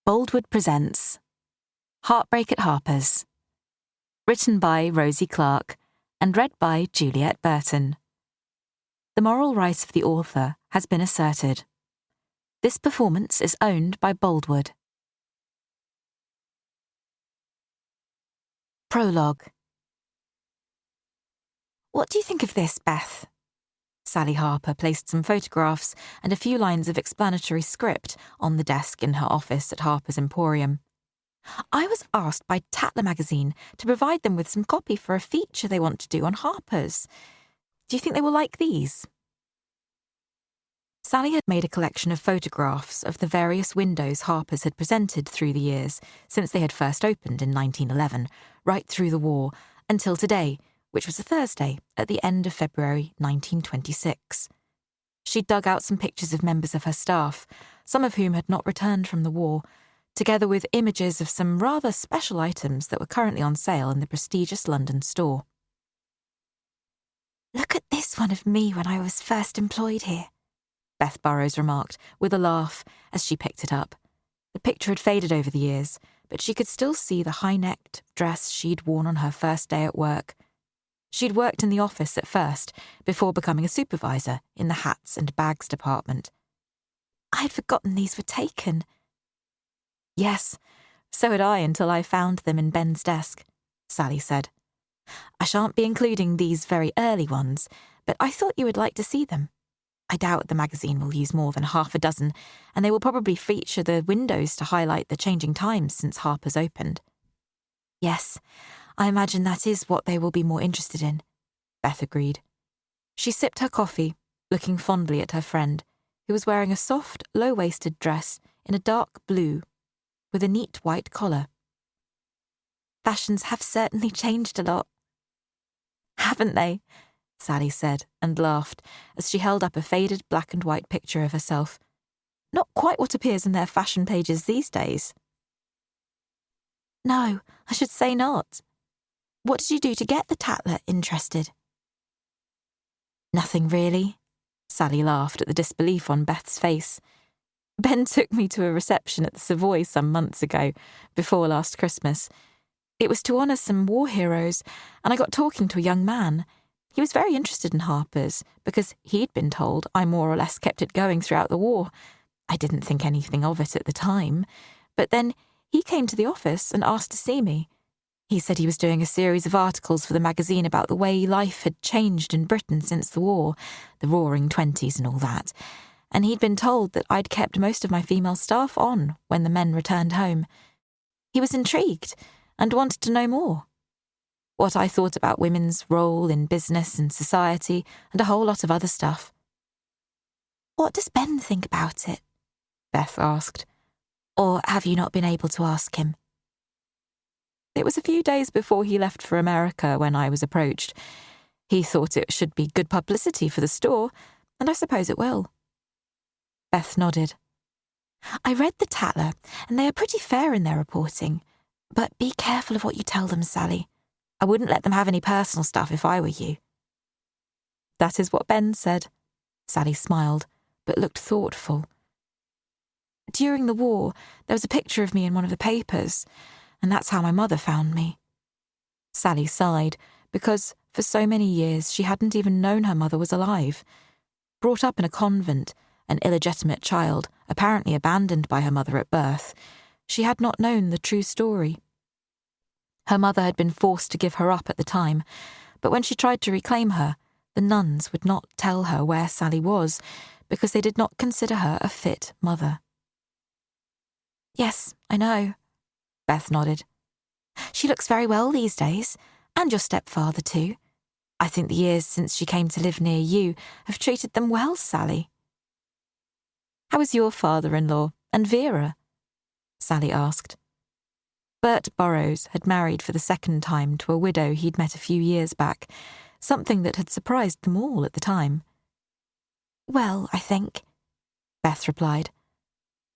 Boldwood presents Heartbreak at Harpers. Written by Rosie Clarke and read by Juliet Burton. The moral right of the author has been asserted. This performance is owned by Boldwood. Prologue. What do you think of this, Beth? Sally Harper placed some photographs and a few lines of explanatory script on the desk in her office at Harpers Emporium. I was asked by Tatler magazine to provide them with some copy for a feature they want to do on Harpers. Do you think they will like these? Sally had made a collection of photographs of the various windows Harpers had presented through the years since they had first opened in 1911, right through the war, until today, which was a Thursday at the end of February 1926. She'd dug out some pictures of members of her staff, some of whom had not returned from the war, together with images of some rather special items that were currently on sale in the prestigious London store. "Look at this one of me when I was first employed here," Beth Burrows remarked with a laugh as she picked it up. The picture had faded over the years, but she could still see the high-necked dress she'd worn on her first day at work. She'd worked in the office at first, before becoming a supervisor in the hats and bags department. "I had forgotten these were taken." "Yes, so had I until I found them in Ben's desk," Sally said. "I shan't be including these very early ones, but I thought you would like to see them. I doubt the magazine will use more than half a dozen, and they will probably feature the windows to highlight the changing times since Harper's opened." "Yes, I imagine that is what they will be more interested in," Beth agreed. She sipped her coffee, looking fondly at her friend, who was wearing a soft, low-waisted dress in a dark blue, with a neat white collar. "Fashions have certainly changed a lot." "Haven't they?" Sally said, and laughed as she held up a faded black and white picture of herself. "Not quite what appears in their fashion pages these days." "No, I should say not. What did you do to get the Tatler interested?" "Nothing really." Sally laughed at the disbelief on Beth's face. "Ben took me to a reception at the Savoy some months ago, before last Christmas. It was to honour some war heroes, and I got talking to a young man. He was very interested in Harper's, because he'd been told I more or less kept it going throughout the war. I didn't think anything of it at the time, but then he came to the office and asked to see me. He said he was doing a series of articles for the magazine about the way life had changed in Britain since the war, the Roaring Twenties and all that, and he'd been told that I'd kept most of my female staff on when the men returned home. He was intrigued and wanted to know more. What I thought about women's role in business and society, and a whole lot of other stuff." "What does Ben think about it?" Beth asked. "Or have you not been able to ask him?" "It was a few days before he left for America when I was approached. He thought it should be good publicity for the store, and I suppose it will." Beth nodded. "I read the Tatler, and they are pretty fair in their reporting. But be careful of what you tell them, Sally. I wouldn't let them have any personal stuff if I were you." "That is what Ben said." Sally smiled, but looked thoughtful. "During the war, there was a picture of me in one of the papers, and that's how my mother found me." Sally sighed, because for so many years she hadn't even known her mother was alive. Brought up in a convent, an illegitimate child, apparently abandoned by her mother at birth, she had not known the true story. Her mother had been forced to give her up at the time, but when she tried to reclaim her, the nuns would not tell her where Sally was, because they did not consider her a fit mother. "Yes, I know," Beth nodded. "She looks very well these days, and your stepfather too. I think the years since she came to live near you have treated them well, Sally." "How is your father-in-law and Vera?" Sally asked. Bert Burrows had married for the second time to a widow he'd met a few years back, something that had surprised them all at the time. "Well, I think," Beth replied.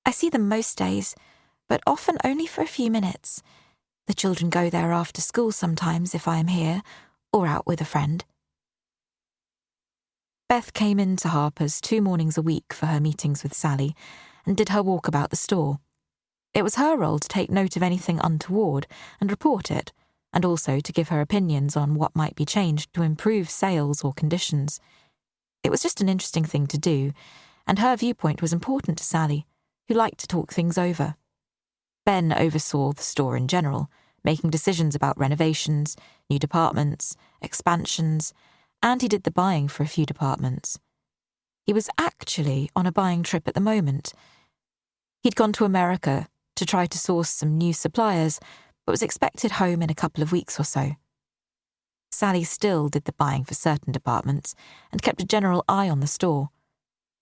"I see them most days, but often only for a few minutes. The children go there after school sometimes if I am here, or out with a friend." Beth came into Harper's 2 mornings a week for her meetings with Sally and did her walk about the store. It was her role to take note of anything untoward and report it, and also to give her opinions on what might be changed to improve sales or conditions. It was just an interesting thing to do, and her viewpoint was important to Sally, who liked to talk things over. Ben oversaw the store in general, making decisions about renovations, new departments, expansions, and he did the buying for a few departments. He was actually on a buying trip at the moment. He'd gone to America to try to source some new suppliers, but was expected home in a couple of weeks or so. Sally still did the buying for certain departments and kept a general eye on the store,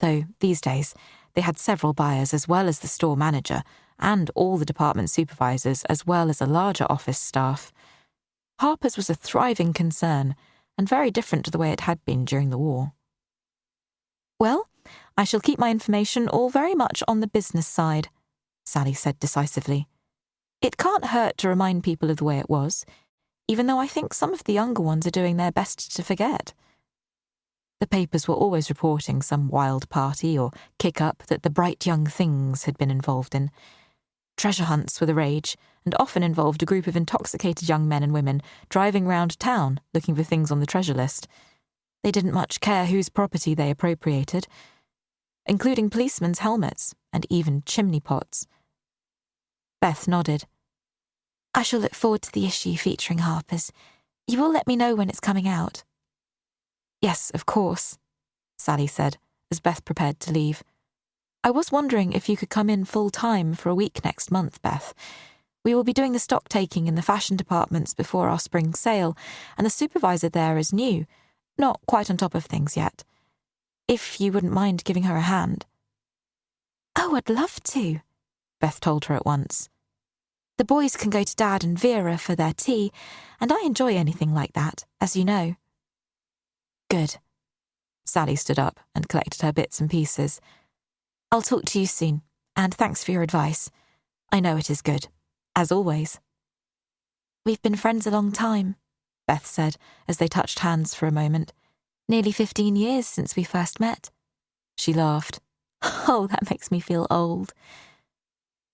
though these days they had several buyers as well as the store manager and all the department supervisors as well as a larger office staff. Harper's was a thriving concern and very different to the way it had been during the war. "Well, I shall keep my information all very much on the business side," Sally said decisively. "It can't hurt to remind people of the way it was, even though I think some of the younger ones are doing their best to forget." The papers were always reporting some wild party or kick-up that the bright young things had been involved in. Treasure hunts were the rage, and often involved a group of intoxicated young men and women driving round town looking for things on the treasure list. They didn't much care whose property they appropriated, including policemen's helmets and even chimney pots. Beth nodded. "I shall look forward to the issue featuring Harpers. You will let me know when it's coming out." "Yes, of course," Sally said, as Beth prepared to leave. "I was wondering if you could come in full-time for a week next month, Beth. We will be doing the stock-taking in the fashion departments before our spring sale, and the supervisor there is new, not quite on top of things yet. If you wouldn't mind giving her a hand." "Oh, I'd love to," Beth told her at once. "The boys can go to Dad and Vera for their tea, and I enjoy anything like that, as you know." "Good." Sally stood up and collected her bits and pieces. "I'll talk to you soon, and thanks for your advice. I know it is good, as always." "We've been friends a long time," Beth said as they touched hands for a moment. "Nearly 15 years since we first met." She laughed. "Oh, that makes me feel old."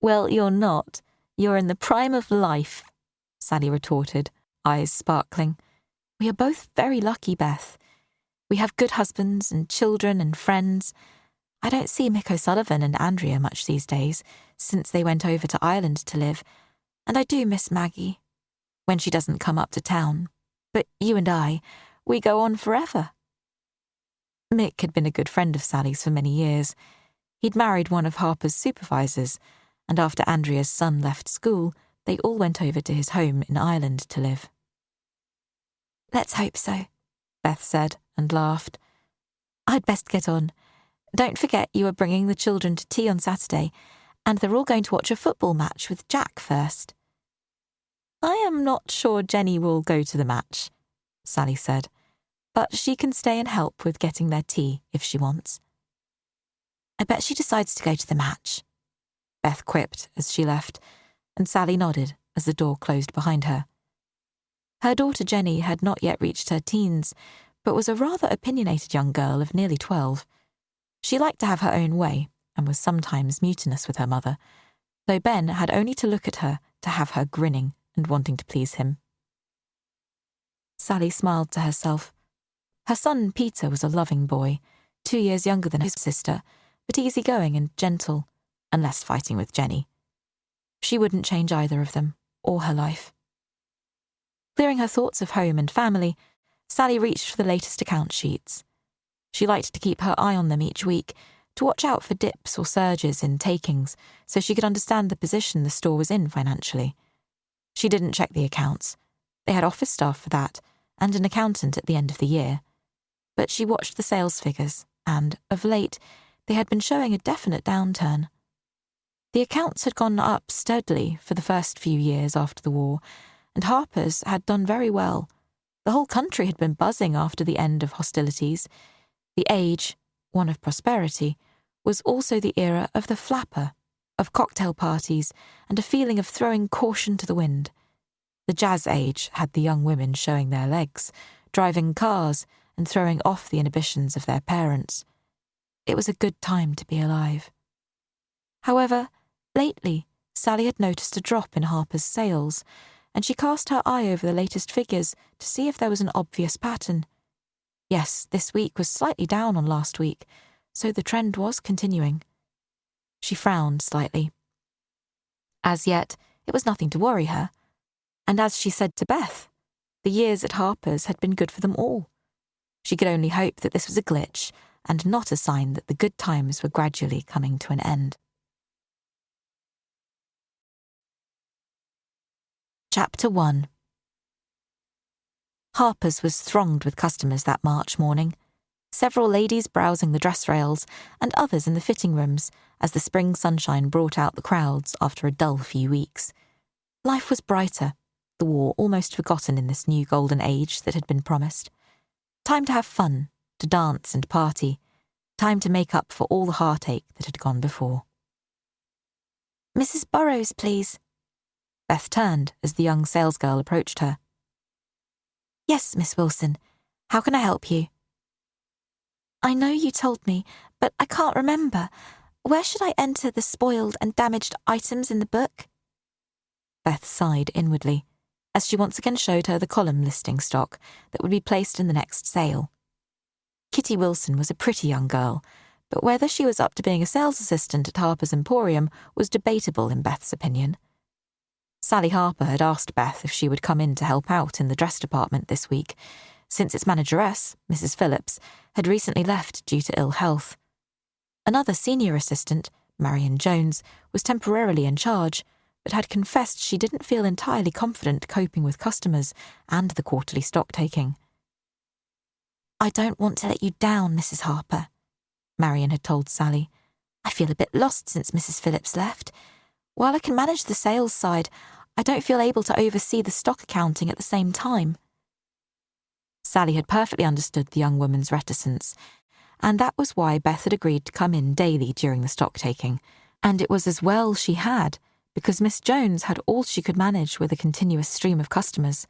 "Well, you're not. You're in the prime of life," Sally retorted, eyes sparkling. "We are both very lucky, Beth. We have good husbands and children and friends. I don't see Mick O'Sullivan and Andrea much these days, since they went over to Ireland to live, and I do miss Maggie, when she doesn't come up to town. But you and I, we go on forever." Mick had been a good friend of Sally's for many years. He'd married one of Harper's supervisors, and after Andrea's son left school, they all went over to his home in Ireland to live. "Let's hope so," Beth said and laughed. "I'd best get on. Don't forget you are bringing the children to tea on Saturday, and they're all going to watch a football match with Jack first." "I am not sure Jenny will go to the match," Sally said, "but she can stay and help with getting their tea if she wants." "I bet she decides to go to the match," Beth quipped as she left, and Sally nodded as the door closed behind her. Her daughter Jenny had not yet reached her teens, but was a rather opinionated young girl of nearly 12. She liked to have her own way and was sometimes mutinous with her mother, though Ben had only to look at her to have her grinning and wanting to please him. Sally smiled to herself. Her son Peter was a loving boy, 2 years younger than his sister, but easygoing and gentle, unless fighting with Jenny. She wouldn't change either of them, or her life. Clearing her thoughts of home and family, Sally reached for the latest account sheets. She liked to keep her eye on them each week, to watch out for dips or surges in takings, so she could understand the position the store was in financially. She didn't check the accounts. They had office staff for that, and an accountant at the end of the year. But she watched the sales figures, and, of late, they had been showing a definite downturn. The accounts had gone up steadily for the first few years after the war, and Harper's had done very well. The whole country had been buzzing after the end of hostilities. The age, one of prosperity, was also the era of the flapper, of cocktail parties, and a feeling of throwing caution to the wind. The jazz age had the young women showing their legs, driving cars, and throwing off the inhibitions of their parents. It was a good time to be alive. However, lately, Sally had noticed a drop in Harper's sales, and she cast her eye over the latest figures to see if there was an obvious pattern. Yes, this week was slightly down on last week, so the trend was continuing. She frowned slightly. As yet, it was nothing to worry her, and as she said to Beth, the years at Harper's had been good for them all. She could only hope that this was a glitch and not a sign that the good times were gradually coming to an end. Chapter 1. Harper's was thronged with customers that March morning, several ladies browsing the dress rails and others in the fitting rooms as the spring sunshine brought out the crowds after a dull few weeks. Life was brighter, the war almost forgotten in this new golden age that had been promised. Time to have fun, to dance and party, time to make up for all the heartache that had gone before. "Mrs. Burrows, please." Beth turned as the young salesgirl approached her. "Yes, Miss Wilson. How can I help you?" "I know you told me, but I can't remember. Where should I enter the spoiled and damaged items in the book?" Beth sighed inwardly, as she once again showed her the column listing stock that would be placed in the next sale. Kitty Wilson was a pretty young girl, but whether she was up to being a sales assistant at Harpers Emporium was debatable in Beth's opinion. Sally Harper had asked Beth if she would come in to help out in the dress department this week, since its manageress, Mrs. Phillips, had recently left due to ill health. Another senior assistant, Marion Jones, was temporarily in charge, but had confessed she didn't feel entirely confident coping with customers and the quarterly stock-taking. "I don't want to let you down, Mrs. Harper," Marion had told Sally. "I feel a bit lost since Mrs. Phillips left. While I can manage the sales side, I don't feel able to oversee the stock accounting at the same time." Sally had perfectly understood the young woman's reticence, and that was why Beth had agreed to come in daily during the stock-taking, and it was as well she had, because Miss Jones had all she could manage with a continuous stream of customers.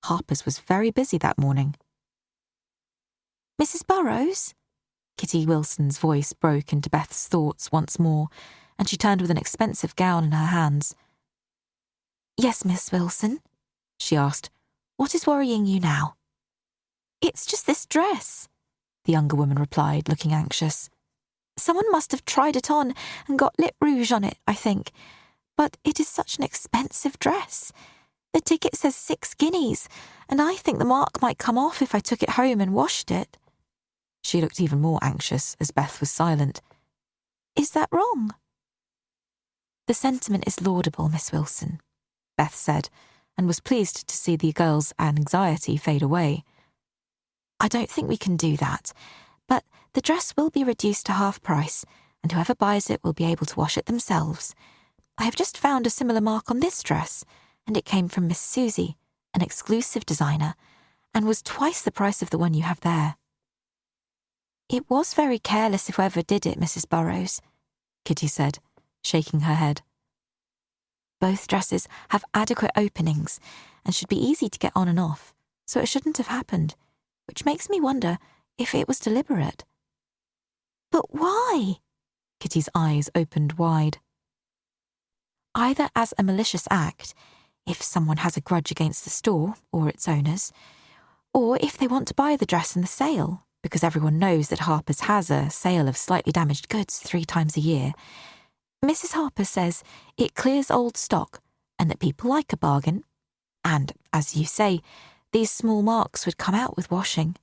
Harper's was very busy that morning. "Mrs. Burrows?" Kitty Wilson's voice broke into Beth's thoughts once more, and she turned with an expensive gown in her hands. "Yes, Miss Wilson?" she asked. "What is worrying you now?" "It's just this dress," the younger woman replied, looking anxious. "Someone must have tried it on and got lip rouge on it, I think. But it is such an expensive dress. The ticket says 6 guineas, and I think the mark might come off if I took it home and washed it." She looked even more anxious as Beth was silent. "Is that wrong?" "The sentiment is laudable, Miss Wilson," Beth said, and was pleased to see the girl's anxiety fade away. "I don't think we can do that, but the dress will be reduced to half price, and whoever buys it will be able to wash it themselves. I have just found a similar mark on this dress, and it came from Miss Susie, an exclusive designer, and was twice the price of the one you have there." "It was very careless if whoever did it, Mrs. Burrows," Kitty said, shaking her head. "Both dresses have adequate openings and should be easy to get on and off, so it shouldn't have happened, which makes me wonder if it was deliberate." "But why?" Kitty's eyes opened wide. "Either as a malicious act, if someone has a grudge against the store or its owners, or if they want to buy the dress in the sale, because everyone knows that Harper's has a sale of slightly damaged goods 3 times a year. Mrs. Harper says it clears old stock and that people like a bargain. And, as you say, these small marks would come out with washing."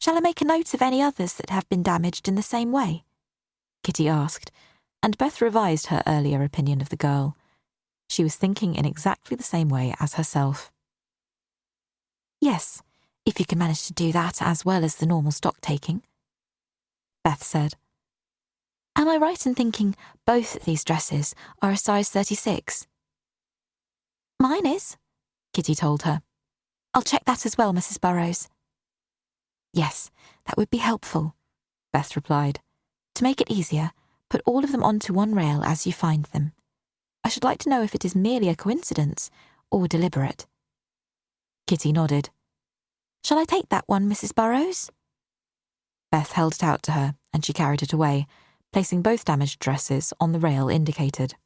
"Shall I make a note of any others that have been damaged in the same way?" Kitty asked, and Beth revised her earlier opinion of the girl. She was thinking in exactly the same way as herself. "Yes, if you can manage to do that as well as the normal stock-taking," Beth said. "Am I right in thinking both these dresses are a size 36? "Mine is," Kitty told her. "I'll check that as well, Mrs. Burrows." "Yes, that would be helpful," Beth replied. "To make it easier, put all of them onto one rail as you find them. I should like to know if it is merely a coincidence or deliberate." Kitty nodded. "Shall I take that one, Mrs. Burrows?" Beth held it out to her, and she carried it away, placing both damaged dresses on the rail indicated.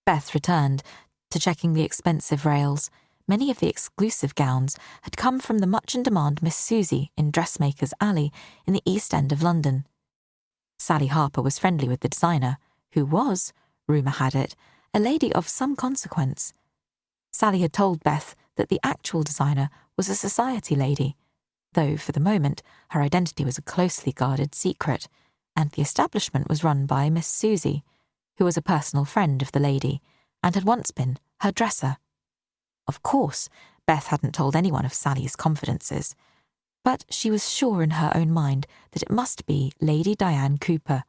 Beth returned to checking the expensive rails. Many of the exclusive gowns had come from the much-in-demand Miss Susie in Dressmaker's Alley in the East End of London. Sally Harper was friendly with the designer, who was, rumour had it, a lady of some consequence. Sally had told Beth that the actual designer was a society lady, though for the moment her identity was a closely guarded secret, and the establishment was run by Miss Susie, who was a personal friend of the lady and had once been her dresser. Of course, Beth hadn't told anyone of Sally's confidences, but she was sure in her own mind that it must be Lady Diane Cooper.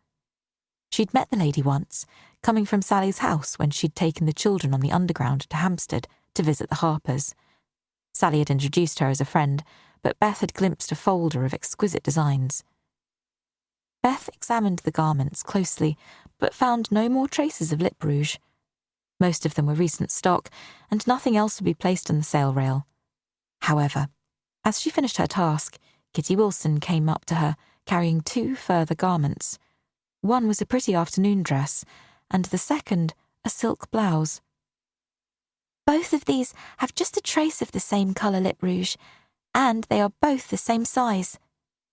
She'd met the lady once, coming from Sally's house when she'd taken the children on the Underground to Hampstead to visit the Harpers. Sally had introduced her as a friend, but Beth had glimpsed a folder of exquisite designs. Beth examined the garments closely, but found no more traces of lip rouge. Most of them were recent stock, and nothing else would be placed on the sale rail. However, as she finished her task, Kitty Wilson came up to her, carrying 2 further garments. One was a pretty afternoon dress, and the second a silk blouse. "Both of these have just a trace of the same colour lip rouge, and they are both the same size,"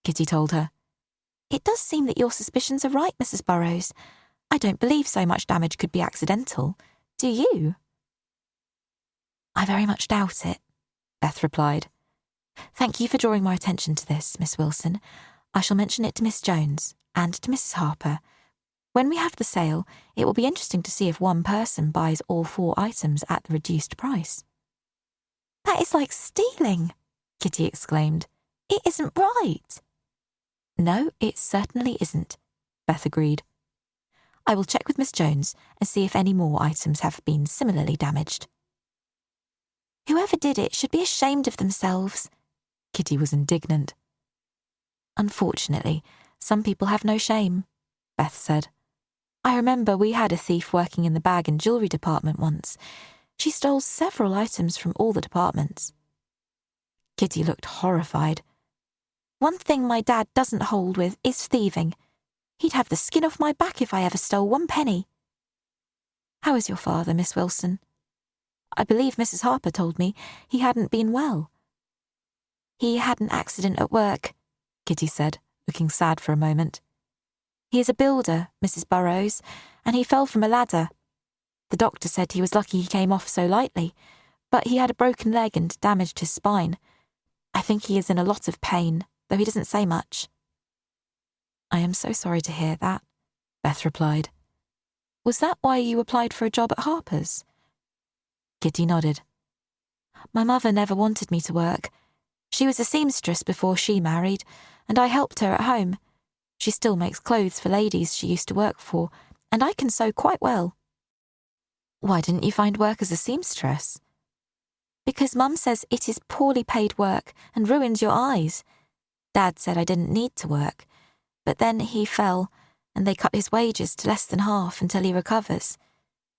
Kitty told her. "It does seem that your suspicions are right, Mrs. Burrows. I don't believe so much damage could be accidental. Do you?" "I very much doubt it," Beth replied. "Thank you for drawing my attention to this, Miss Wilson. I shall mention it to Miss Jones and to Mrs. Harper. When we have the sale, it will be interesting to see if one person buys all 4 items at the reduced price." "That is like stealing," Kitty exclaimed. "It isn't right." "No, it certainly isn't," Beth agreed. "I will check with Miss Jones and see if any more items have been similarly damaged." "Whoever did it should be ashamed of themselves." Kitty was indignant. "Unfortunately, some people have no shame," Beth said. "I remember we had a thief working in the bag and jewellery department once. She stole several items from all the departments." Kitty looked horrified. "One thing my dad doesn't hold with is thieving. He'd have the skin off my back if I ever stole 1 penny. How is your father, Miss Wilson? I believe Mrs. Harper told me he hadn't been well." "He had an accident at work," Kitty said, looking sad for a moment. "He is a builder, Mrs. Burrows, and he fell from a ladder. The doctor said he was lucky he came off so lightly, but he had a broken leg and damaged his spine. I think he is in a lot of pain, though he doesn't say much." "I am so sorry to hear that," Beth replied. "Was that why you applied for a job at Harper's?" Kitty nodded. "My mother never wanted me to work. She was a seamstress before she married, and I helped her at home. She still makes clothes for ladies she used to work for, and I can sew quite well." "Why didn't you find work as a seamstress?" "Because Mum says it is poorly paid work and ruins your eyes. Dad said I didn't need to work, but then he fell, and they cut his wages to less than half until he recovers.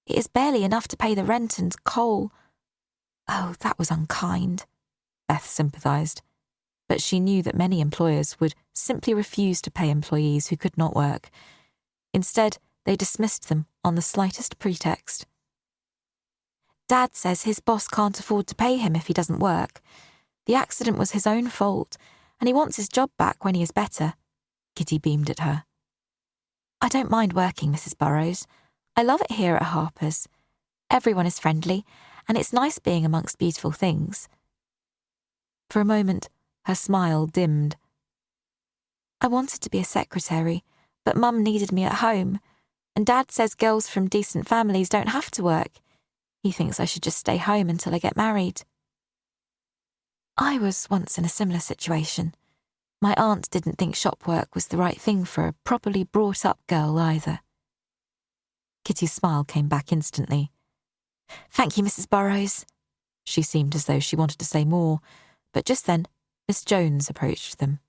It is barely enough to pay the rent and coal." "Oh, that was unkind," Beth sympathised, but she knew that many employers would simply refuse to pay employees who could not work. Instead, they dismissed them on the slightest pretext. "Dad says his boss can't afford to pay him if he doesn't work. The accident was his own fault, and he wants his job back when he is better." Kitty beamed at her. "I don't mind working, Mrs. Burrows. I love it here at Harper's. Everyone is friendly, and it's nice being amongst beautiful things." For a moment, her smile dimmed. "I wanted to be a secretary, but Mum needed me at home, and Dad says girls from decent families don't have to work. He thinks I should just stay home until I get married." "I was once in a similar situation. My aunt didn't think shop work was the right thing for a properly brought-up girl either." Kitty's smile came back instantly. "Thank you, Mrs. Burrows." She seemed as though she wanted to say more, but just then Miss Jones approached them.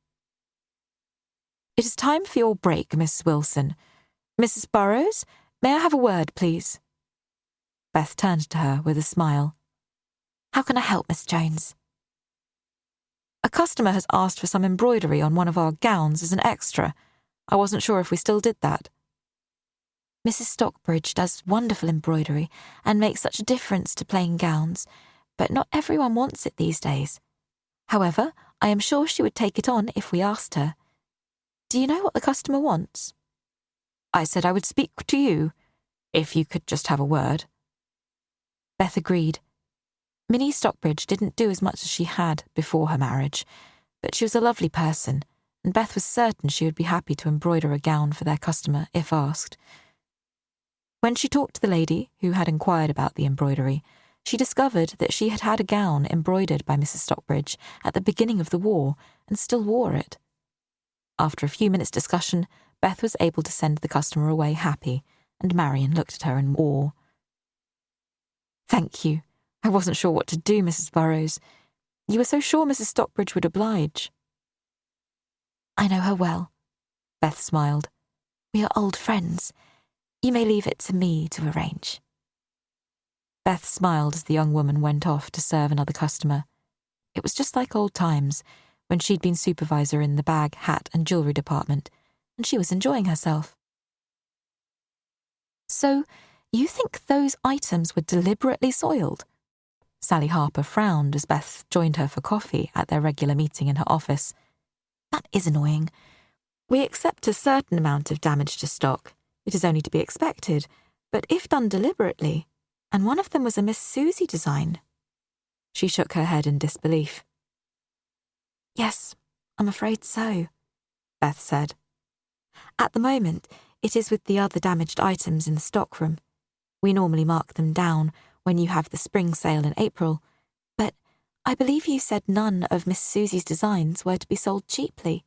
"It is time for your break, Miss Wilson. Mrs. Burrows, may I have a word, please?" Beth turned to her with a smile. "How can I help, Miss Jones?" "A customer has asked for some embroidery on one of our gowns as an extra. I wasn't sure if we still did that." Mrs. Stockbridge does wonderful embroidery and makes such a difference to plain gowns, but not everyone wants it these days. However, I am sure she would take it on if we asked her. Do you know what the customer wants?" "I said I would speak to you, if you could just have a word." Beth agreed. Minnie Stockbridge didn't do as much as she had before her marriage, but she was a lovely person, and Beth was certain she would be happy to embroider a gown for their customer if asked. When she talked to the lady who had inquired about the embroidery, she discovered that she had had a gown embroidered by Mrs. Stockbridge at the beginning of the war and still wore it. After a few minutes' discussion, Beth was able to send the customer away happy, and Marion looked at her in awe. "Thank you. I wasn't sure what to do, Mrs. Burrows. You were so sure Mrs. Stockbridge would oblige." "I know her well," Beth smiled. "We are old friends. You may leave it to me to arrange." Beth smiled as the young woman went off to serve another customer. It was just like old times, when she'd been supervisor in the bag, hat and jewellery department, and she was enjoying herself. "So, you think those items were deliberately soiled?" Sally Harper frowned as Beth joined her for coffee at their regular meeting in her office. "That is annoying. We accept a certain amount of damage to stock. It is only to be expected, but if done deliberately, and one of them was a Miss Susie design." She shook her head in disbelief. "Yes, I'm afraid so," Beth said. "At the moment, it is with the other damaged items in the stockroom. We normally mark them down when you have the spring sale in April, but I believe you said none of Miss Susie's designs were to be sold cheaply."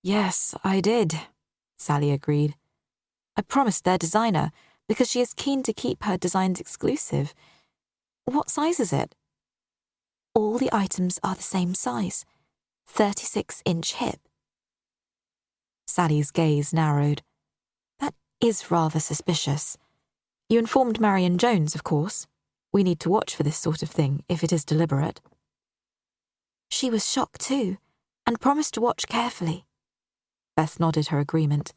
"Yes, I did," Sally agreed. "I promised their designer, because she is keen to keep her designs exclusive. What size is it?" "All the items are the same size, 36-inch hip." Sally's gaze narrowed. "That is rather suspicious. You informed Marion Jones, of course. We need to watch for this sort of thing if it is deliberate." "She was shocked too, and promised to watch carefully." Beth nodded her agreement.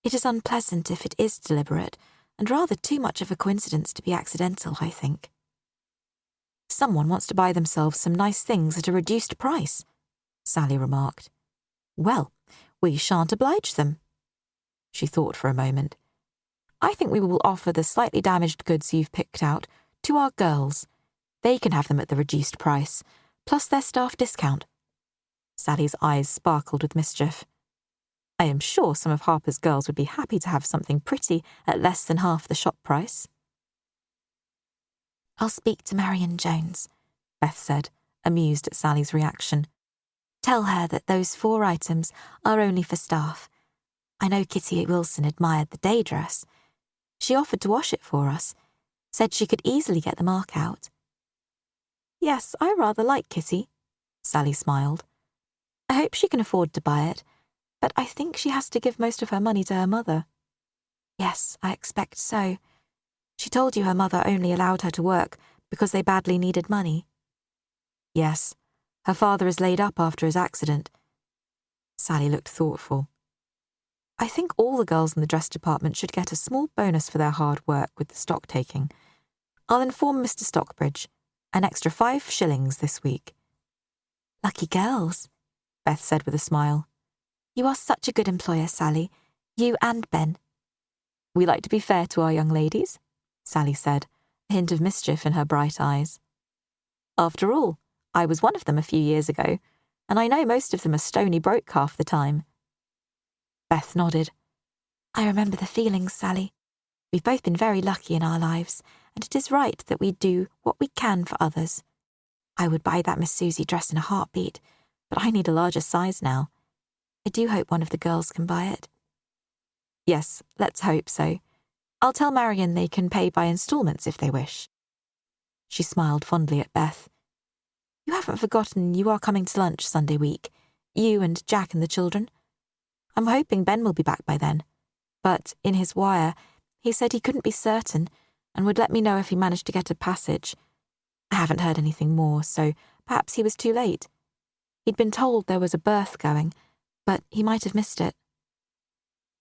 "It is unpleasant if it is deliberate, and rather too much of a coincidence to be accidental, I think." "Someone wants to buy themselves some nice things at a reduced price," Sally remarked. "Well, we shan't oblige them." She thought for a moment. "I think we will offer the slightly damaged goods you've picked out to our girls. They can have them at the reduced price, plus their staff discount." Sally's eyes sparkled with mischief. "I am sure some of Harper's girls would be happy to have something pretty at less than half the shop price." "I'll speak to Marion Jones," Beth said, amused at Sally's reaction. "Tell her that those 4 items are only for staff. I know Kitty Wilson admired the day dress. She offered to wash it for us, said she could easily get the mark out." "Yes, I rather like Kitty," Sally smiled. "I hope she can afford to buy it, but I think she has to give most of her money to her mother." "Yes, I expect so. She told you her mother only allowed her to work because they badly needed money." "Yes, her father is laid up after his accident." Sally looked thoughtful. "I think all the girls in the dress department should get a small bonus for their hard work with the stock taking. I'll inform Mr. Stockbridge. An extra 5 shillings this week." "Lucky girls," Beth said with a smile. "You are such a good employer, Sally. You and Ben." "We like to be fair to our young ladies," Sally said, a hint of mischief in her bright eyes. "After all, I was one of them a few years ago, and I know most of them are stony broke half the time." Beth nodded. "I remember the feelings, Sally. We've both been very lucky in our lives, and it is right that we do what we can for others. I would buy that Miss Susie dress in a heartbeat, but I need a larger size now. I do hope one of the girls can buy it." "Yes, let's hope so. I'll tell Marion they can pay by instalments if they wish." She smiled fondly at Beth. "You haven't forgotten you are coming to lunch Sunday week, you and Jack and the children. I'm hoping Ben will be back by then, but in his wire, he said he couldn't be certain and would let me know if he managed to get a passage. I haven't heard anything more, so perhaps he was too late. He'd been told there was a birth going, but he might have missed it."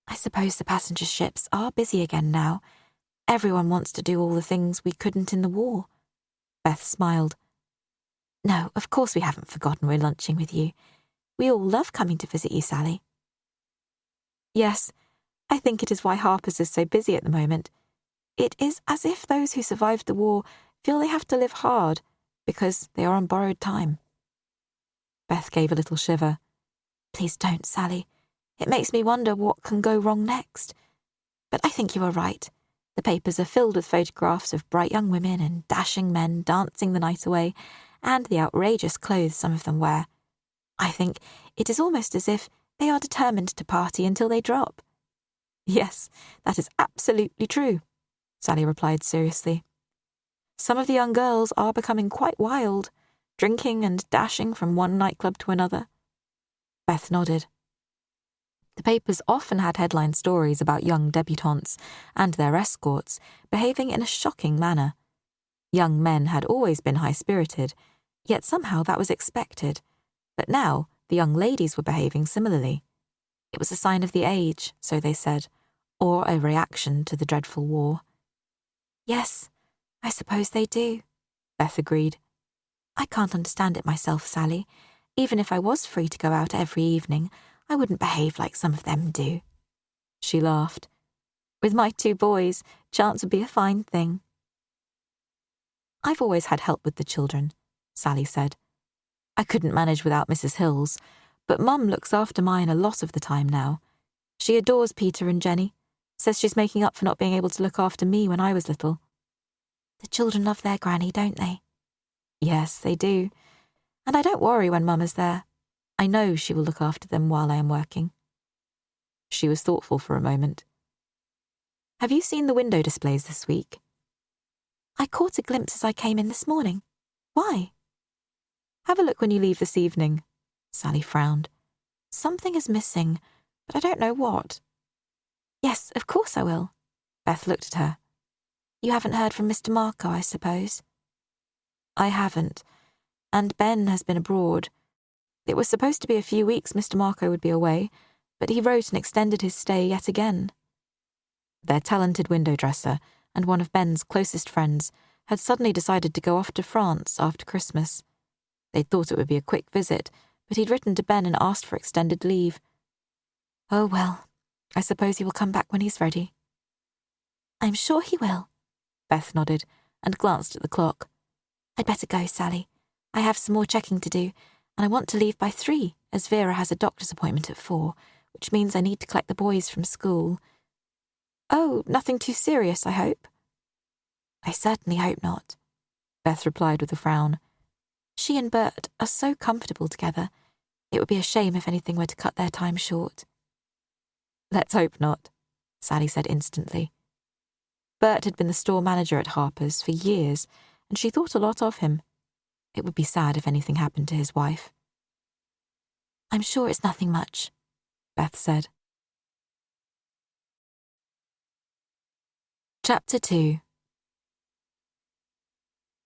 I suppose the passenger ships are busy again now. Everyone wants to do all the things we couldn't in the war. Beth smiled. No, of course we haven't forgotten we're lunching with you. We all love coming to visit you, Sally. Yes, I think it is why Harpers is so busy at the moment. It is as if those who survived the war feel they have to live hard because they are on borrowed time. Beth gave a little shiver. Please don't, Sally. It makes me wonder what can go wrong next. But I think you are right. The papers are filled with photographs of bright young women and dashing men dancing the night away, and the outrageous clothes some of them wear. I think it is almost as if they are determined to party until they drop. Yes, that is absolutely true, Sally replied seriously. Some of the young girls are becoming quite wild, drinking and dashing from one nightclub to another. Beth nodded. The papers often had headline stories about young debutantes and their escorts behaving in a shocking manner. Young men had always been high-spirited, yet somehow that was expected. But now the young ladies were behaving similarly. It was a sign of the age, so they said, or a reaction to the dreadful war. Yes, I suppose they do, Beth agreed. I can't understand it myself, Sally. Even if I was free to go out every evening, I wouldn't behave like some of them do. She laughed. With my 2 boys, chance would be a fine thing. I've always had help with the children, Sally said. I couldn't manage without Mrs. Hills, but Mum looks after mine a lot of the time now. She adores Peter and Jenny, says she's making up for not being able to look after me when I was little. The children love their granny, don't they? Yes, they do. And I don't worry when Mum is there. I know she will look after them while I am working. She was thoughtful for a moment. Have you seen the window displays this week? I caught a glimpse as I came in this morning. Why? Have a look when you leave this evening. Sally frowned. Something is missing, but I don't know what. Yes, of course I will. Beth looked at her. You haven't heard from Mr. Marco, I suppose? I haven't, and Ben has been abroad. It was supposed to be a few weeks Mr. Marco would be away, but he wrote and extended his stay yet again. Their talented window dresser and one of Ben's closest friends had suddenly decided to go off to France after Christmas. They'd thought it would be a quick visit, but he'd written to Ben and asked for extended leave. Oh well, I suppose he will come back when he's ready. I'm sure he will, Beth nodded and glanced at the clock. I'd better go, Sally. I have some more checking to do, and I want to leave by 3, as Vera has a doctor's appointment at 4, which means I need to collect the boys from school. Oh, nothing too serious, I hope. I certainly hope not, Beth replied with a frown. She and Bert are so comfortable together. It would be a shame if anything were to cut their time short. Let's hope not, Sally said instantly. Bert had been the store manager at Harpers for years, and she thought a lot of him. It would be sad if anything happened to his wife. I'm sure it's nothing much, Beth said. Chapter 2.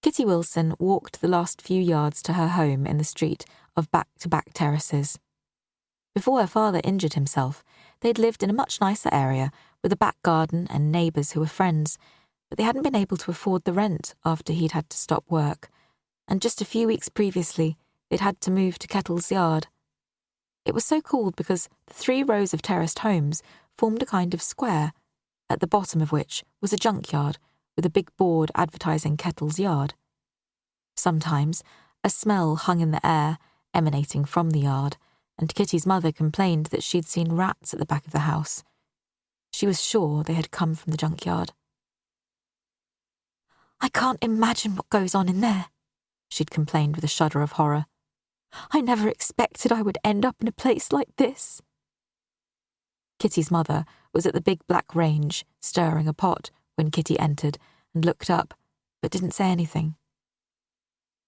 Kitty Wilson walked the last few yards to her home in the street of back-to-back terraces. Before her father injured himself, they'd lived in a much nicer area with a back garden and neighbours who were friends, but they hadn't been able to afford the rent after he'd had to stop work, and just a few weeks previously they'd had to move to Kettle's Yard. It was so called because the 3 rows of terraced homes formed a kind of square, at the bottom of which was a junkyard with a big board advertising Kettle's Yard. Sometimes a smell hung in the air, emanating from the yard, and Kitty's mother complained that she'd seen rats at the back of the house. She was sure they had come from the junkyard. I can't imagine what goes on in there, she'd complained with a shudder of horror. I never expected I would end up in a place like this. Kitty's mother was at the big black range, stirring a pot, when Kitty entered and looked up, but didn't say anything.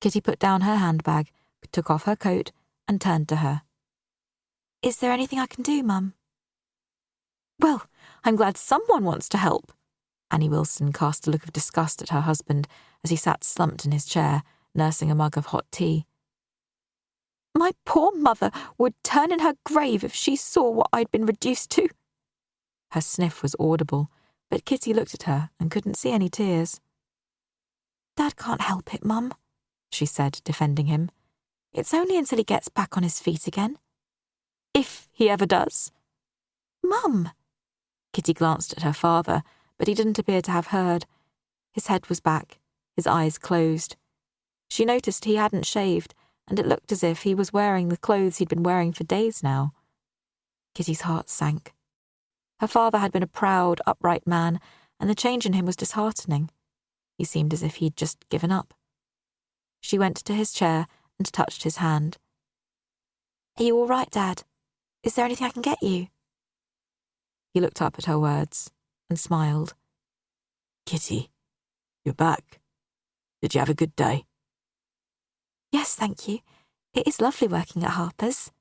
Kitty put down her handbag, took off her coat, and turned to her. Is there anything I can do, Mum? Well, I'm glad someone wants to help. Annie Wilson cast a look of disgust at her husband as he sat slumped in his chair, nursing a mug of hot tea. My poor mother would turn in her grave if she saw what I'd been reduced to. Her sniff was audible, but Kitty looked at her and couldn't see any tears. "Dad can't help it, Mum," she said, defending him. "It's only until he gets back on his feet again." "If he ever does." "Mum!" Kitty glanced at her father, but he didn't appear to have heard. His head was back, his eyes closed. She noticed he hadn't shaved, and it looked as if he was wearing the clothes he'd been wearing for days now. Kitty's heart sank. Her father had been a proud, upright man, and the change in him was disheartening. He seemed as if he'd just given up. She went to his chair and touched his hand. "Are you all right, Dad? Is there anything I can get you?" He looked up at her words and smiled. "Kitty, you're back. Did you have a good day?" "Yes, thank you. It is lovely working at Harpers."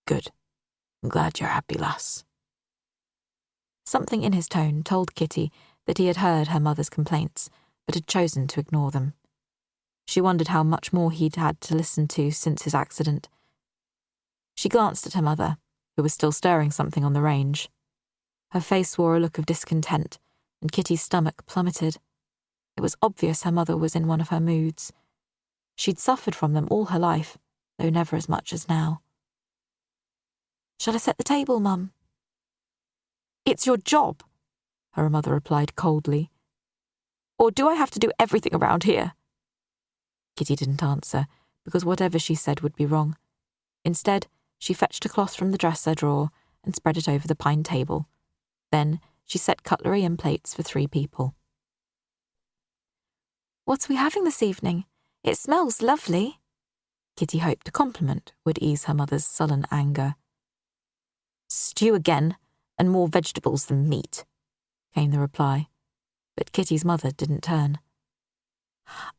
"Good. I'm glad you're happy, lass." Something in his tone told Kitty that he had heard her mother's complaints, but had chosen to ignore them. She wondered how much more he'd had to listen to since his accident. She glanced at her mother, who was still stirring something on the range. Her face wore a look of discontent, and Kitty's stomach plummeted. It was obvious her mother was in one of her moods. She'd suffered from them all her life, though never as much as now. "Shall I set the table, Mum?" "It's your job," her mother replied coldly. "Or do I have to do everything around here?" Kitty didn't answer, because whatever she said would be wrong. Instead, she fetched a cloth from the dresser drawer and spread it over the pine table. Then she set cutlery and plates for 3 people. "What are we having this evening? It smells lovely." Kitty hoped a compliment would ease her mother's sullen anger. "Stew again, and more vegetables than meat," came the reply, but Kitty's mother didn't turn.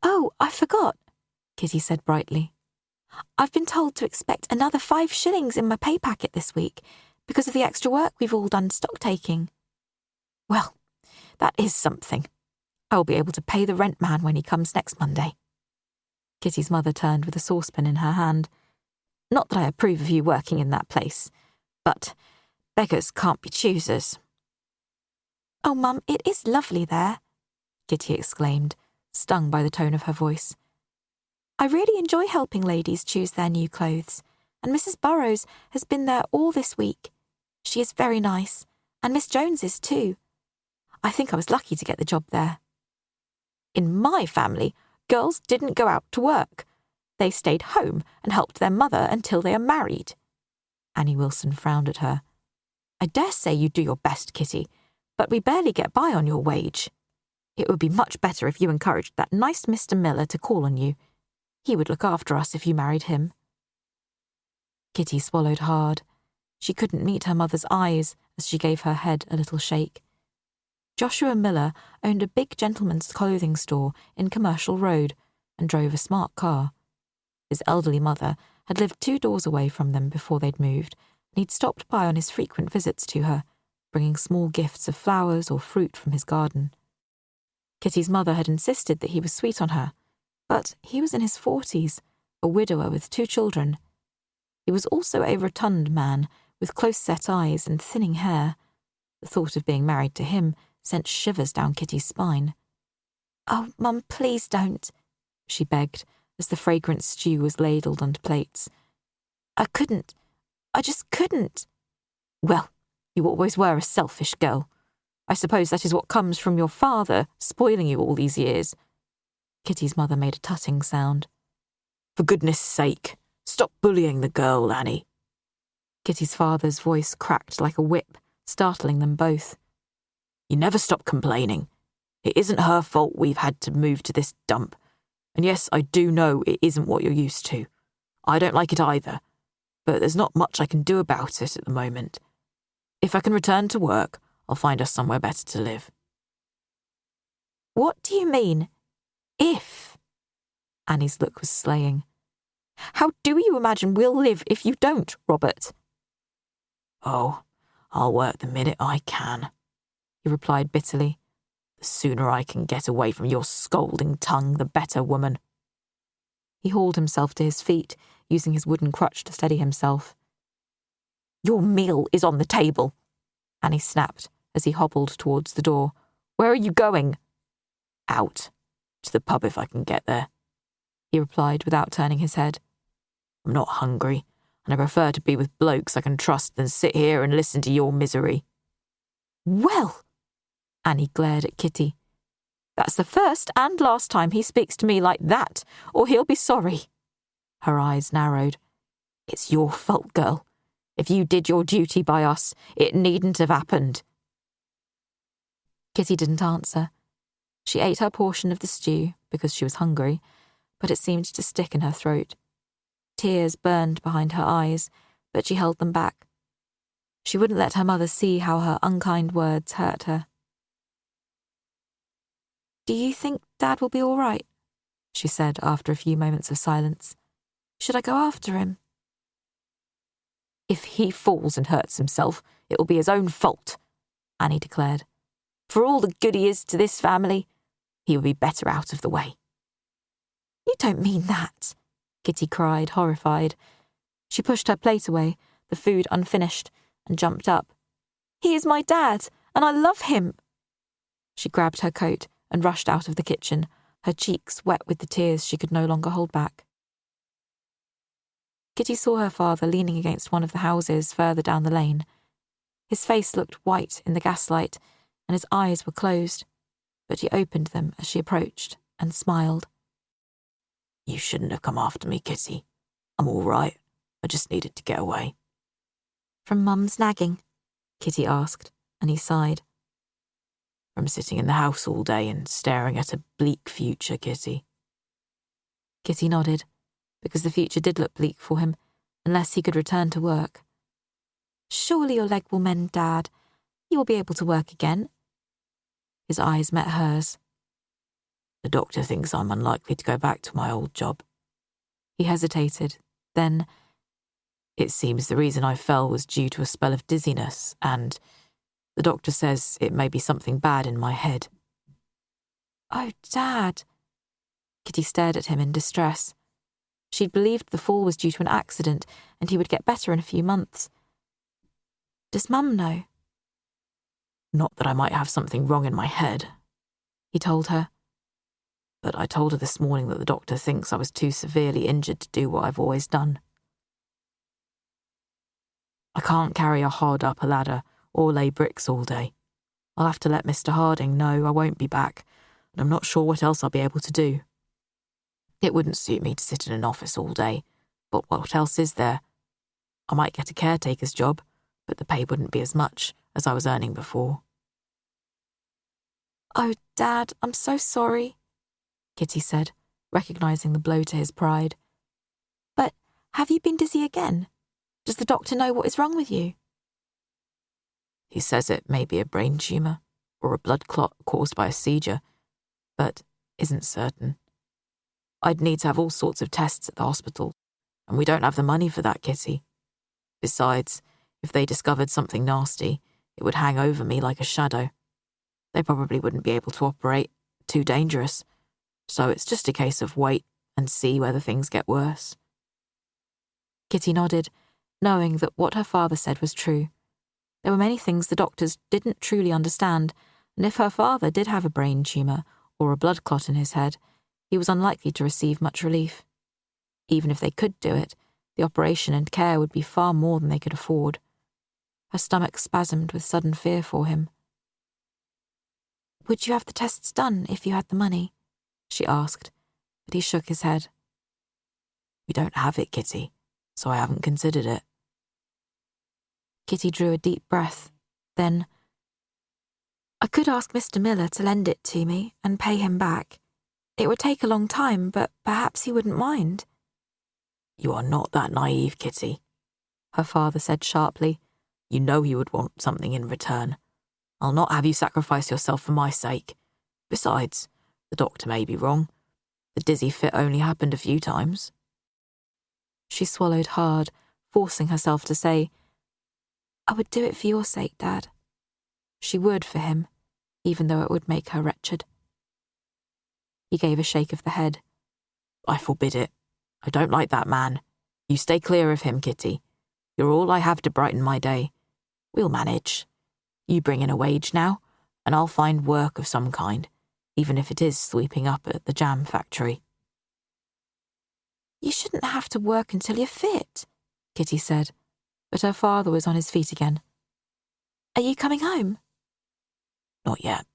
"Oh, I forgot," Kitty said brightly. "I've been told to expect another 5 shillings in my pay packet this week because of the extra work we've all done stock-taking." "Well, that is something. I'll be able to pay the rent man when he comes next Monday." Kitty's mother turned with a saucepan in her hand. "Not that I approve of you working in that place, but beggars can't be choosers." "Oh, Mum, it is lovely there," Kitty exclaimed, stung by the tone of her voice. "I really enjoy helping ladies choose their new clothes, and Mrs. Burrows has been there all this week. She is very nice, and Miss Jones is too. I think I was lucky to get the job there." "In my family, girls didn't go out to work. They stayed home and helped their mother until they are married." Annie Wilson frowned at her. "I dare say you do your best, Kitty, but we barely get by on your wage. It would be much better if you encouraged that nice Mr. Miller to call on you. He would look after us if you married him." Kitty swallowed hard. She couldn't meet her mother's eyes as she gave her head a little shake. Joshua Miller owned a big gentleman's clothing store in Commercial Road and drove a smart car. His elderly mother had lived 2 doors away from them before they'd moved, and he'd stopped by on his frequent visits to her, bringing small gifts of flowers or fruit from his garden. Kitty's mother had insisted that he was sweet on her, but he was in his 40s, a widower with 2 children. He was also a rotund man with close-set eyes and thinning hair. The thought of being married to him sent shivers down Kitty's spine. "Oh, Mum, please don't," she begged, as the fragrant stew was ladled onto plates. "I just couldn't." "Well, you always were a selfish girl. I suppose that is what comes from your father spoiling you all these years." Kitty's mother made a tutting sound. "For goodness sake, stop bullying the girl, Annie." Kitty's father's voice cracked like a whip, startling them both. "You never stop complaining. It isn't her fault we've had to move to this dump. And yes, I do know it isn't what you're used to. I don't like it either, but there's not much I can do about it at the moment. If I can return to work, I'll find us somewhere better to live." "What do you mean, if?" Annie's look was slaying. "How do you imagine we'll live if you don't, Robert?" "Oh, I'll work the minute I can," he replied bitterly. "The sooner I can get away from your scolding tongue, the better, woman." He hauled himself to his feet, using his wooden crutch to steady himself. "Your meal is on the table." Annie snapped as he hobbled towards the door. "Where are you going?" "Out. To the pub if I can get there," he replied without turning his head. "I'm not hungry, and I prefer to be with blokes I can trust than sit here and listen to your misery." "Well," Annie glared at Kitty, "that's the first and last time he speaks to me like that, or he'll be sorry." Her eyes narrowed. "It's your fault, girl. If you did your duty by us, it needn't have happened." Kitty didn't answer. She ate her portion of the stew because she was hungry, but it seemed to stick in her throat. Tears burned behind her eyes, but she held them back. She wouldn't let her mother see how her unkind words hurt her. "Do you think Dad will be all right?" she said after a few moments of silence. "Should I go after him?" "If he falls and hurts himself, it will be his own fault," Annie declared. "For all the good he is to this family, he would be better out of the way." "You don't mean that," Kitty cried, horrified. She pushed her plate away, the food unfinished, and jumped up. "He is my dad, and I love him." She grabbed her coat and rushed out of the kitchen, her cheeks wet with the tears she could no longer hold back. Kitty saw her father leaning against one of the houses further down the lane. His face looked white in the gaslight, and his eyes were closed, but he opened them as she approached and smiled. "You shouldn't have come after me, Kitty. I'm all right. I just needed to get away." "From Mum's nagging?" Kitty asked, and he sighed. "From sitting in the house all day and staring at a bleak future, Kitty." Kitty nodded, because the future did look bleak for him, unless he could return to work. "Surely your leg will mend, Dad. You will be able to work again." His eyes met hers. "The doctor thinks I'm unlikely to go back to my old job." He hesitated, then, "It seems the reason I fell was due to a spell of dizziness, and the doctor says it may be something bad in my head." "Oh, Dad." Kitty stared at him in distress. She'd believed the fall was due to an accident, and he would get better in a few months. "Does Mum know?" "Not that I might have something wrong in my head," he told her. "But I told her this morning that the doctor thinks I was too severely injured to do what I've always done. I can't carry a hod up a ladder or lay bricks all day. I'll have to let Mr. Harding know I won't be back, and I'm not sure what else I'll be able to do. It wouldn't suit me to sit in an office all day, but what else is there? I might get a caretaker's job, but the pay wouldn't be as much as I was earning before." "Oh, Dad, I'm so sorry," Kitty said, recognising the blow to his pride. "But have you been dizzy again? Does the doctor know what is wrong with you?" "He says it may be a brain tumour or a blood clot caused by a seizure, but isn't certain. I'd need to have all sorts of tests at the hospital, and we don't have the money for that, Kitty. Besides, if they discovered something nasty, it would hang over me like a shadow. They probably wouldn't be able to operate, too dangerous, so it's just a case of wait and see whether things get worse." Kitty nodded, knowing that what her father said was true. There were many things the doctors didn't truly understand, and if her father did have a brain tumour or a blood clot in his head, he was unlikely to receive much relief. Even if they could do it, the operation and care would be far more than they could afford. Her stomach spasmed with sudden fear for him. "Would you have the tests done if you had the money?" she asked, but he shook his head. "We don't have it, Kitty, so I haven't considered it." Kitty drew a deep breath. Then, "I could ask Mr. Miller to lend it to me and pay him back. It would take a long time, but perhaps he wouldn't mind." "You are not that naive, Kitty," her father said sharply. "You know he would want something in return. I'll not have you sacrifice yourself for my sake. Besides, the doctor may be wrong. The dizzy fit only happened a few times." She swallowed hard, forcing herself to say, "I would do it for your sake, Dad." She would for him, even though it would make her wretched. He gave a shake of the head. "I forbid it. I don't like that man. You stay clear of him, Kitty. You're all I have to brighten my day. We'll manage. You bring in a wage now, and I'll find work of some kind, even if it is sweeping up at the jam factory." "You shouldn't have to work until you're fit," Kitty said, but her father was on his feet again. "Are you coming home?" "Not yet,"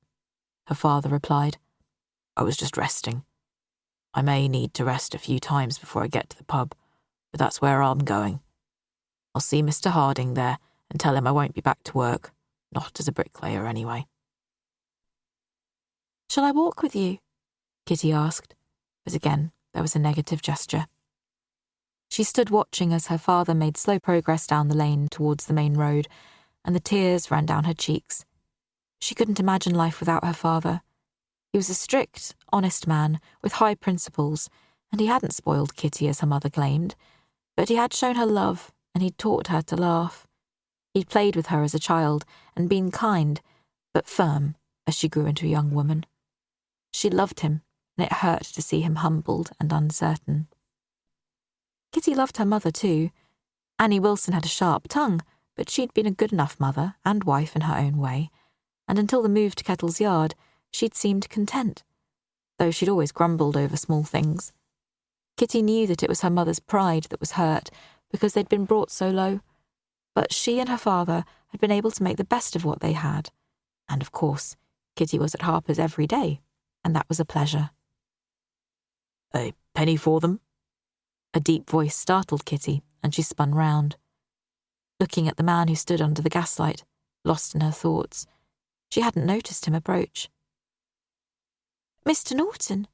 her father replied. "I was just resting. I may need to rest a few times before I get to the pub, but that's where I'm going. I'll see Mr. Harding there and tell him I won't be back to work, not as a bricklayer anyway." "Shall I walk with you?" Kitty asked, but again there was a negative gesture. She stood watching as her father made slow progress down the lane towards the main road, and the tears ran down her cheeks. She couldn't imagine life without her father. He was a strict, honest man with high principles, and he hadn't spoiled Kitty as her mother claimed, but he had shown her love and he'd taught her to laugh. He'd played with her as a child and been kind, but firm as she grew into a young woman. She loved him, and it hurt to see him humbled and uncertain. Kitty loved her mother too. Annie Wilson had a sharp tongue, but she'd been a good enough mother and wife in her own way, and until the move to Kettle's Yard, she'd seemed content, though she'd always grumbled over small things. Kitty knew that it was her mother's pride that was hurt because they'd been brought so low, but she and her father had been able to make the best of what they had, and of course, Kitty was at Harper's every day, and that was a pleasure. "A penny for them?" A deep voice startled Kitty, and she spun round. Looking at the man who stood under the gaslight, lost in her thoughts, she hadn't noticed him approach. "Mr. Norton,"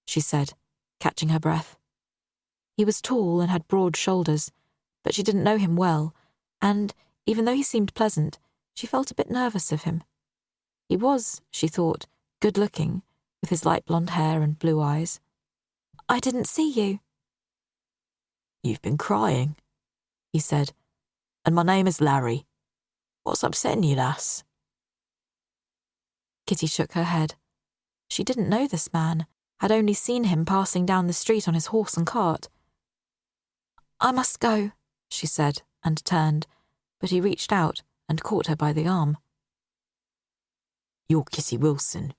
she said, catching her breath. He was tall and had broad shoulders, but she didn't know him well, and, even though he seemed pleasant, she felt a bit nervous of him. He was, she thought, good-looking, with his light blonde hair and blue eyes. "I didn't see you." "You've been crying," he said, "and my name is Larry. What's upsetting you, lass?" Kitty shook her head. She didn't know this man, had only seen him passing down the street on his horse and cart. "I must go," she said, and turned, but he reached out and caught her by the arm. "You're Kitty Wilson.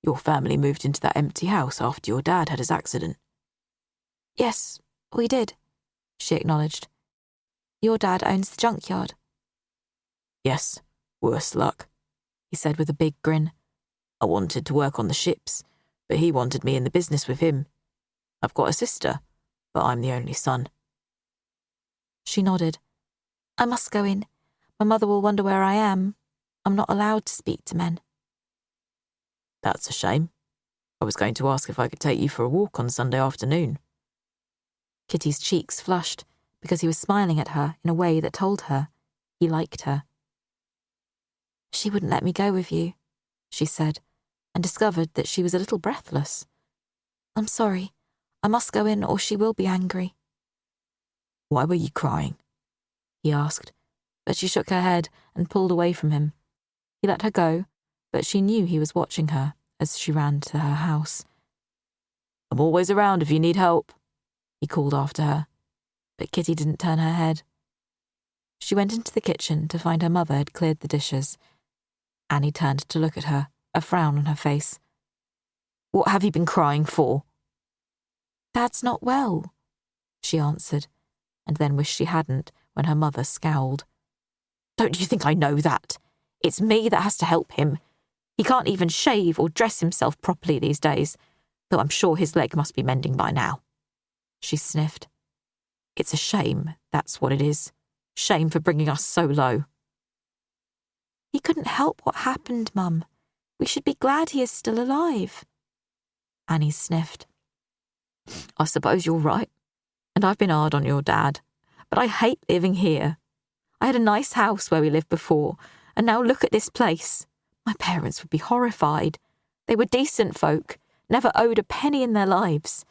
Your family moved into that empty house after your dad had his accident." "Yes, we did," she acknowledged. "Your dad owns the junkyard." "Yes, worse luck," he said with a big grin. "I wanted to work on the ships, but he wanted me in the business with him. I've got a sister, but I'm the only son." She nodded. "I must go in. My mother will wonder where I am. I'm not allowed to speak to men." "That's a shame. I was going to ask if I could take you for a walk on Sunday afternoon." Kitty's cheeks flushed because he was smiling at her in a way that told her he liked her. "She wouldn't let me go with you," she said, and discovered that she was a little breathless. "I'm sorry. I must go in or she will be angry." "Why were you crying?" he asked, but she shook her head and pulled away from him. He let her go, but she knew he was watching her as she ran to her house. "I'm always around if you need help," he called after her, but Kitty didn't turn her head. She went into the kitchen to find her mother had cleared the dishes. Annie turned to look at her, a frown on her face. "What have you been crying for?" "Dad's not well," she answered, and then wished she hadn't when her mother scowled. "Don't you think I know that? It's me that has to help him. He can't even shave or dress himself properly these days, though I'm sure his leg must be mending by now." She sniffed. "It's a shame, that's what it is. Shame for bringing us so low." "He couldn't help what happened, Mum. We should be glad he is still alive." Annie sniffed. "I suppose you're right, and I've been hard on your dad, but I hate living here. I had a nice house where we lived before, and now look at this place. My parents would be horrified. They were decent folk, never owed a penny in their lives."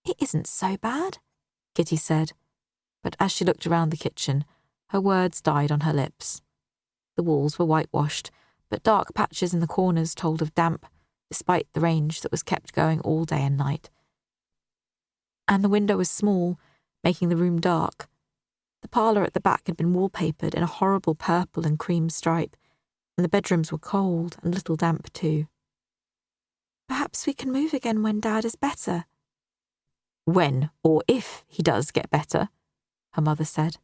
"It isn't so bad," Kitty said, but as she looked around the kitchen, her words died on her lips. The walls were whitewashed, but dark patches in the corners told of damp, despite the range that was kept going all day and night. And the window was small, making the room dark. The parlour at the back had been wallpapered in a horrible purple and cream stripe, and the bedrooms were cold and a little damp too. Perhaps we can move again when Dad is better. When or if he does get better, her mother said.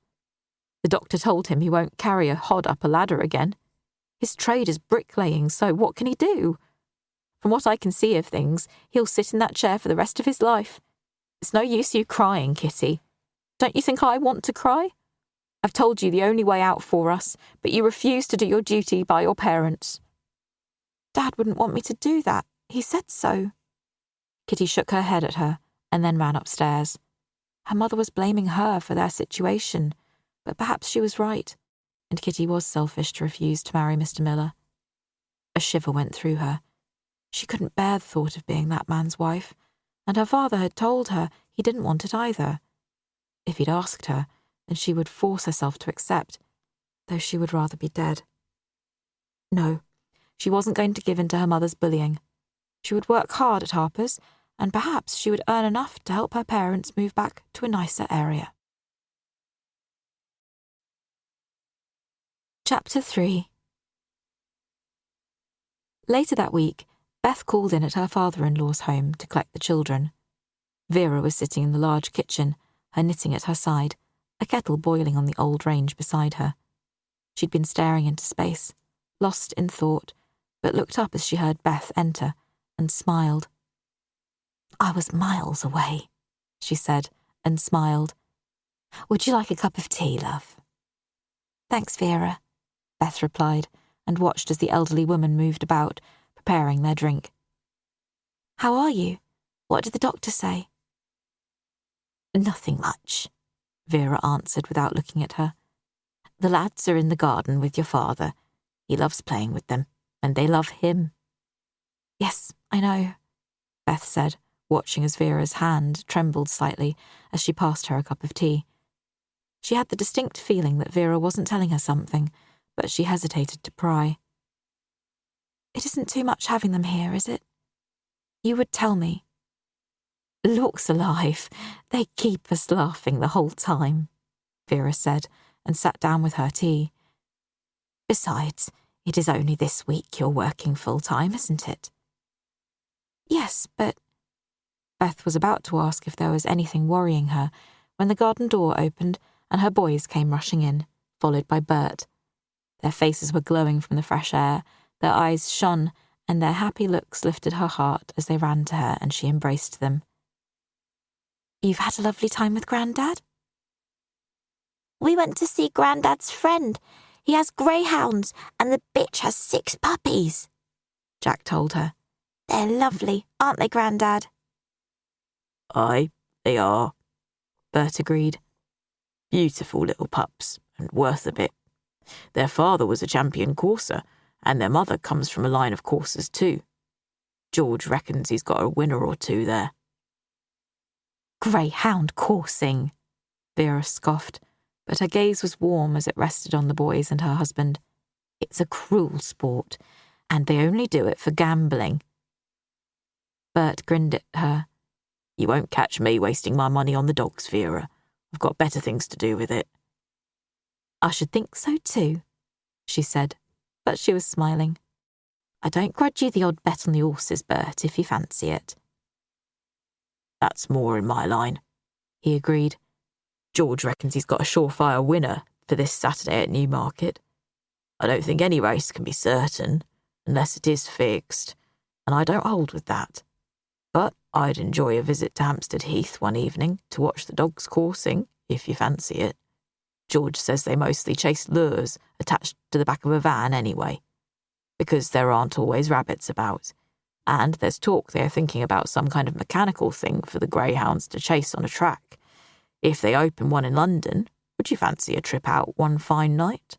The doctor told him he won't carry a hod up a ladder again. His trade is bricklaying, so what can he do? From what I can see of things, he'll sit in that chair for the rest of his life. It's no use you crying, Kitty. Don't you think I want to cry? I've told you the only way out for us, but you refuse to do your duty by your parents. Dad wouldn't want me to do that. He said so. Kitty shook her head at her and then ran upstairs. Her mother was blaming her for their situation, but perhaps she was right, and Kitty was selfish to refuse to marry Mr. Miller. A shiver went through her. She couldn't bear the thought of being that man's wife, and her father had told her he didn't want it either. If he'd asked her, then she would force herself to accept, though she would rather be dead. No, she wasn't going to give in to her mother's bullying. She would work hard at Harpers, and perhaps she would earn enough to help her parents move back to a nicer area. Chapter 3. Later that week, Beth called in at her father-in-law's home to collect the children. Vera was sitting in the large kitchen, her knitting at her side, a kettle boiling on the old range beside her. She'd been staring into space, lost in thought, but looked up as she heard Beth enter and smiled. "I was miles away," she said, and smiled. "Would you like a cup of tea, love?" "Thanks, Vera," Beth replied, and watched as the elderly woman moved about, preparing their drink. "How are you? What did the doctor say?" "Nothing much," Vera answered without looking at her. "The lads are in the garden with your father. He loves playing with them, and they love him." "Yes, I know," Beth said, watching as Vera's hand trembled slightly as she passed her a cup of tea. She had the distinct feeling that Vera wasn't telling her something, but she hesitated to pry. "It isn't too much having them here, is it? You would tell me." "Looks alive, they keep us laughing the whole time," Vera said, and sat down with her tea. "Besides, it is only this week you're working full-time, isn't it?" "Yes, but—" Beth was about to ask if there was anything worrying her when the garden door opened and her boys came rushing in, followed by Bert. Their faces were glowing from the fresh air, their eyes shone, and their happy looks lifted her heart as they ran to her and she embraced them. "You've had a lovely time with Grandad?" "We went to see Grandad's friend. He has greyhounds, and the bitch has 6 puppies," Jack told her. "They're lovely, aren't they, Grandad?" "Aye, they are," Bert agreed. "Beautiful little pups, and worth a bit. Their father was a champion courser, and their mother comes from a line of coursers too. George reckons he's got a winner or two there." "Greyhound coursing," Vera scoffed, but her gaze was warm as it rested on the boys and her husband. "It's a cruel sport, and they only do it for gambling." Bert grinned at her. "You won't catch me wasting my money on the dogs, Vera. I've got better things to do with it." "I should think so too," she said, but she was smiling. "I don't grudge you the odd bet on the horses, Bert, if you fancy it." "That's more in my line," he agreed. "George reckons he's got a surefire winner for this Saturday at Newmarket. I don't think any race can be certain, unless it is fixed, and I don't hold with that. But I'd enjoy a visit to Hampstead Heath one evening to watch the dogs coursing, if you fancy it. George says they mostly chase lures attached to the back of a van anyway, because there aren't always rabbits about, and there's talk they're thinking about some kind of mechanical thing for the greyhounds to chase on a track. If they open one in London, would you fancy a trip out one fine night?"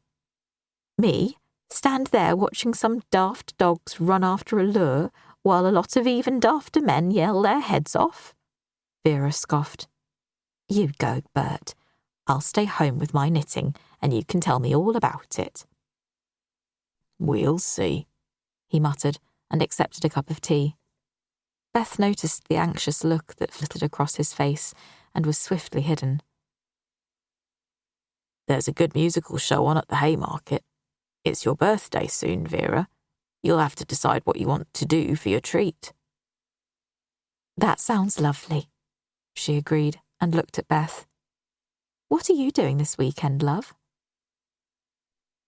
"Me? Stand there watching some daft dogs run after a lure while a lot of even dafter men yell their heads off?" Vera scoffed. "You go, Bert. I'll stay home with my knitting, and you can tell me all about it." "We'll see," he muttered, and accepted a cup of tea. Beth noticed the anxious look that flitted across his face and was swiftly hidden. "There's a good musical show on at the Haymarket," It's your birthday soon, Vera. You'll have to decide what you want to do for your treat. That sounds lovely, she agreed and looked at Beth. What are you doing this weekend, love?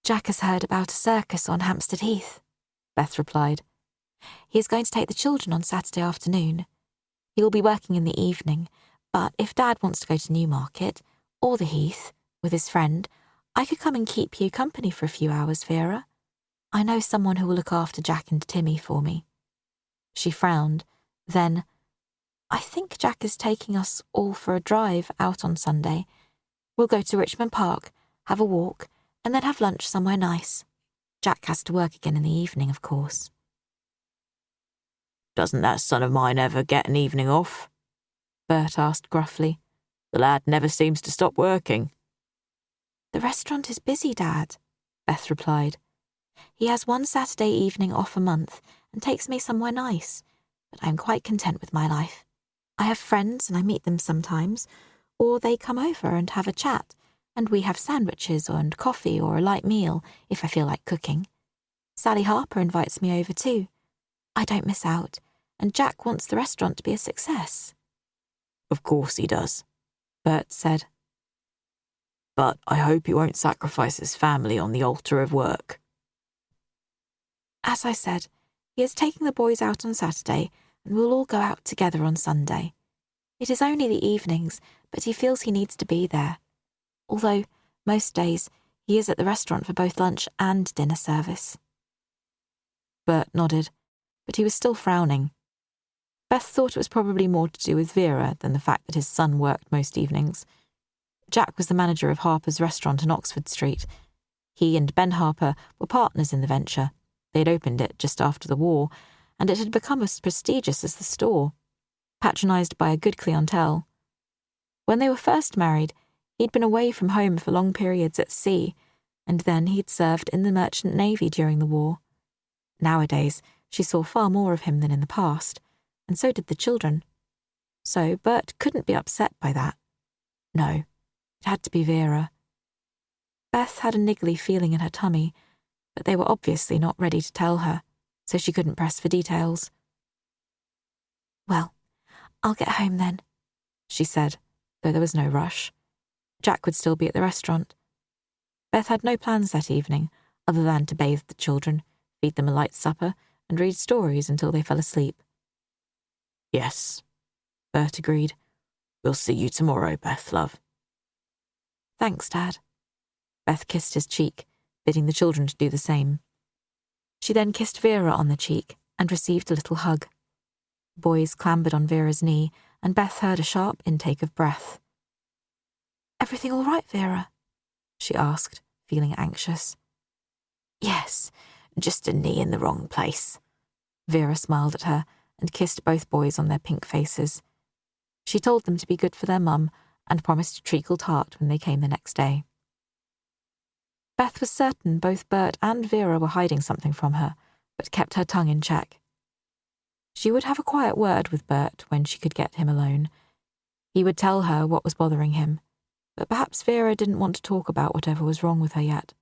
Jack has heard about a circus on Hampstead Heath, Beth replied. He is going to take the children on Saturday afternoon. He will be working in the evening, but if Dad wants to go to Newmarket or the Heath with his friend, I could come and keep you company for a few hours, Vera. I know someone who will look after Jack and Timmy for me. She frowned. Then, I think Jack is taking us all for a drive out on Sunday. We'll go to Richmond Park, have a walk, and then have lunch somewhere nice. Jack has to work again in the evening, of course. Doesn't that son of mine ever get an evening off? Bert asked gruffly. The lad never seems to stop working. The restaurant is busy, Dad, Beth replied. He has one Saturday evening off a month and takes me somewhere nice, but I'm quite content with my life. I have friends and I meet them sometimes, or they come over and have a chat, and we have sandwiches and coffee or a light meal if I feel like cooking. Sally Harper invites me over too. I don't miss out, and Jack wants the restaurant to be a success. Of course he does, Bert said. But I hope he won't sacrifice his family on the altar of work. As I said, he is taking the boys out on Saturday, and we'll all go out together on Sunday. It is only the evenings, but he feels he needs to be there. Although, most days, he is at the restaurant for both lunch and dinner service. Bert nodded, but he was still frowning. Beth thought it was probably more to do with Vera than the fact that his son worked most evenings. Jack was the manager of Harper's restaurant in Oxford Street. He and Ben Harper were partners in the venture. They had opened it just after the war, and it had become as prestigious as the store, patronised by a good clientele. When they were first married, he'd been away from home for long periods at sea, and then he'd served in the merchant navy during the war. Nowadays, she saw far more of him than in the past, and so did the children. So Bert couldn't be upset by that. No, it had to be Vera. Beth had a niggly feeling in her tummy, but they were obviously not ready to tell her, so she couldn't press for details. Well, I'll get home then, she said, though there was no rush. Jack would still be at the restaurant. Beth had no plans that evening, other than to bathe the children, feed them a light supper, and read stories until they fell asleep. Yes, Bert agreed. We'll see you tomorrow, Beth, love. Thanks, Dad. Beth kissed his cheek, bidding the children to do the same. She then kissed Vera on the cheek and received a little hug. The boys clambered on Vera's knee, and Beth heard a sharp intake of breath. Everything all right, Vera? She asked, feeling anxious. Yes, just a knee in the wrong place. Vera smiled at her and kissed both boys on their pink faces. She told them to be good for their mum and promised a treacle tart when they came the next day. Beth was certain both Bert and Vera were hiding something from her, but kept her tongue in check. She would have a quiet word with Bert when she could get him alone. He would tell her what was bothering him, but perhaps Vera didn't want to talk about whatever was wrong with her yet.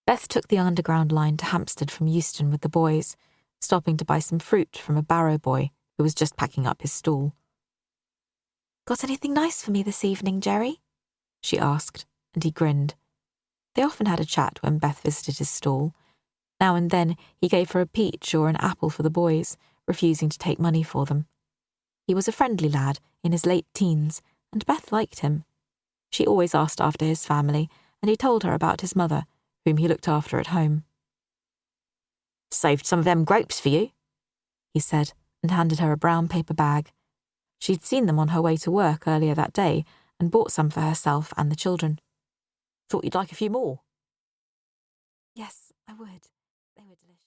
Beth took the underground line to Hampstead from Euston with the boys, stopping to buy some fruit from a barrow boy who was just packing up his stall. Got anything nice for me this evening, Jerry? She asked, and he grinned. They often had a chat when Beth visited his stall. Now and then he gave her a peach or an apple for the boys, refusing to take money for them. He was a friendly lad in his late teens, and Beth liked him. She always asked after his family, and he told her about his mother, whom he looked after at home. Saved some of them grapes for you, he said, and handed her a brown paper bag. She'd seen them on her way to work earlier that day and bought some for herself and the children. Thought you'd like a few more. Yes, I would. They were delicious.